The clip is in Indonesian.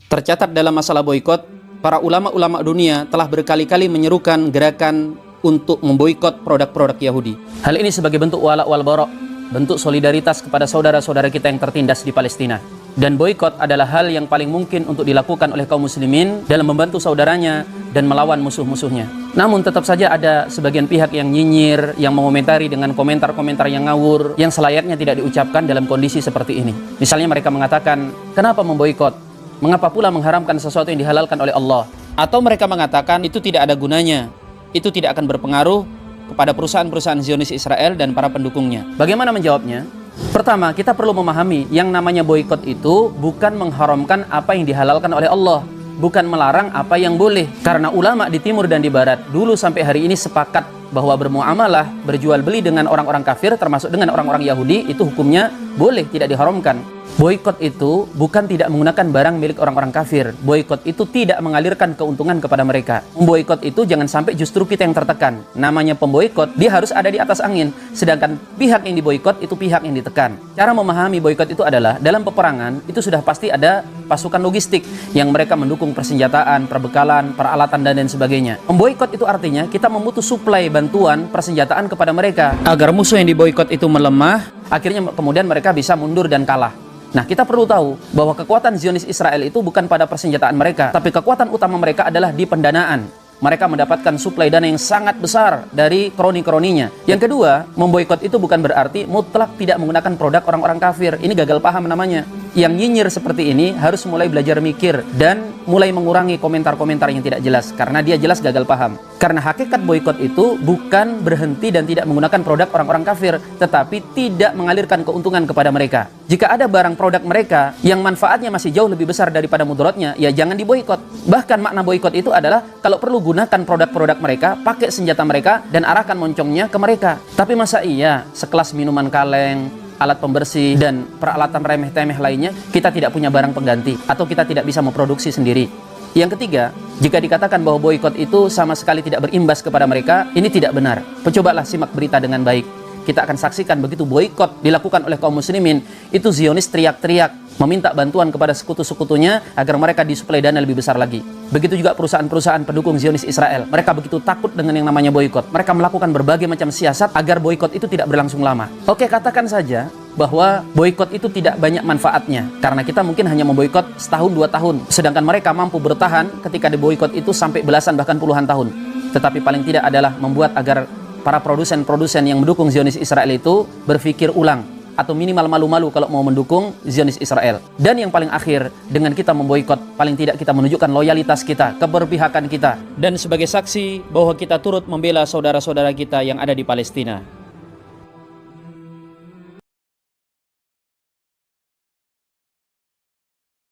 Tercatat dalam masalah boikot, para ulama-ulama dunia telah berkali-kali menyerukan gerakan untuk memboikot produk-produk Yahudi. Hal ini sebagai bentuk wala wal bara, bentuk solidaritas kepada saudara-saudara kita yang tertindas di Palestina. Dan boikot adalah hal yang paling mungkin untuk dilakukan oleh kaum muslimin dalam membantu saudaranya dan melawan musuh-musuhnya. Namun tetap saja ada sebagian pihak yang nyinyir, yang mengomentari dengan komentar-komentar yang ngawur, yang selayaknya tidak diucapkan dalam kondisi seperti ini. Misalnya mereka mengatakan, kenapa memboikot? Mengapa pula mengharamkan sesuatu yang dihalalkan oleh Allah? Atau mereka mengatakan itu tidak ada gunanya, itu tidak akan berpengaruh kepada perusahaan-perusahaan Zionis Israel dan para pendukungnya. Bagaimana menjawabnya? Pertama, kita perlu memahami yang namanya boikot itu bukan mengharamkan apa yang dihalalkan oleh Allah, bukan melarang apa yang boleh. Karena ulama di timur dan di barat dulu sampai hari ini sepakat bahwa bermuamalah, berjual beli dengan orang-orang kafir termasuk dengan orang-orang Yahudi itu hukumnya boleh, tidak diharamkan. Boikot itu bukan tidak menggunakan barang milik orang-orang kafir. Boikot itu tidak mengalirkan keuntungan kepada mereka. Memboikot itu jangan sampai justru kita yang tertekan. Namanya pemboikot, dia harus ada di atas angin. Sedangkan pihak yang diboikot itu pihak yang ditekan. Cara memahami boikot itu adalah dalam peperangan itu sudah pasti ada pasukan logistik yang mereka mendukung persenjataan, perbekalan, peralatan dan lain sebagainya. Memboikot itu artinya kita memutus suplai bantuan persenjataan kepada mereka agar musuh yang diboikot itu melemah, akhirnya kemudian mereka bisa mundur dan kalah. Nah, kita perlu tahu bahwa kekuatan Zionis Israel itu bukan pada persenjataan mereka, tapi kekuatan utama mereka adalah di pendanaan. Mereka mendapatkan suplai dana yang sangat besar dari kroni-kroninya. Yang kedua, memboikot itu bukan berarti mutlak tidak menggunakan produk orang-orang kafir. Ini gagal paham namanya. Yang nyinyir seperti ini harus mulai belajar mikir dan mulai mengurangi komentar-komentar yang tidak jelas, karena dia jelas gagal paham. Karena hakikat boikot itu bukan berhenti dan tidak menggunakan produk orang-orang kafir, tetapi tidak mengalirkan keuntungan kepada mereka. Jika ada barang produk mereka yang manfaatnya masih jauh lebih besar daripada mudaratnya, ya jangan diboikot. Bahkan makna boikot itu adalah kalau perlu gunakan produk-produk mereka, pakai senjata mereka dan arahkan moncongnya ke mereka. Tapi masa iya sekelas minuman kaleng, alat pembersih dan peralatan remeh-temeh lainnya kita tidak punya barang pengganti atau kita tidak bisa memproduksi sendiri? Yang ketiga, jika dikatakan bahwa boikot itu sama sekali tidak berimbas kepada mereka, ini tidak benar. Cobalah simak berita dengan baik. Kita akan saksikan begitu boikot dilakukan oleh kaum muslimin, itu Zionis teriak-teriak meminta bantuan kepada sekutu-sekutunya agar mereka disuplai dana lebih besar lagi. Begitu juga perusahaan-perusahaan pendukung Zionis Israel. Mereka begitu takut dengan yang namanya boikot. Mereka melakukan berbagai macam siasat agar boikot itu tidak berlangsung lama. Oke, katakan saja bahwa boikot itu tidak banyak manfaatnya karena kita mungkin hanya memboikot setahun 2 tahun, sedangkan mereka mampu bertahan ketika diboikot itu sampai belasan bahkan puluhan tahun. Tetapi paling tidak adalah membuat agar para produsen-produsen yang mendukung Zionis Israel itu berpikir ulang atau minimal malu-malu kalau mau mendukung Zionis Israel. Dan yang paling akhir, dengan kita memboikot, paling tidak kita menunjukkan loyalitas kita, keberpihakan kita, dan sebagai saksi bahwa kita turut membela saudara-saudara kita yang ada di Palestina.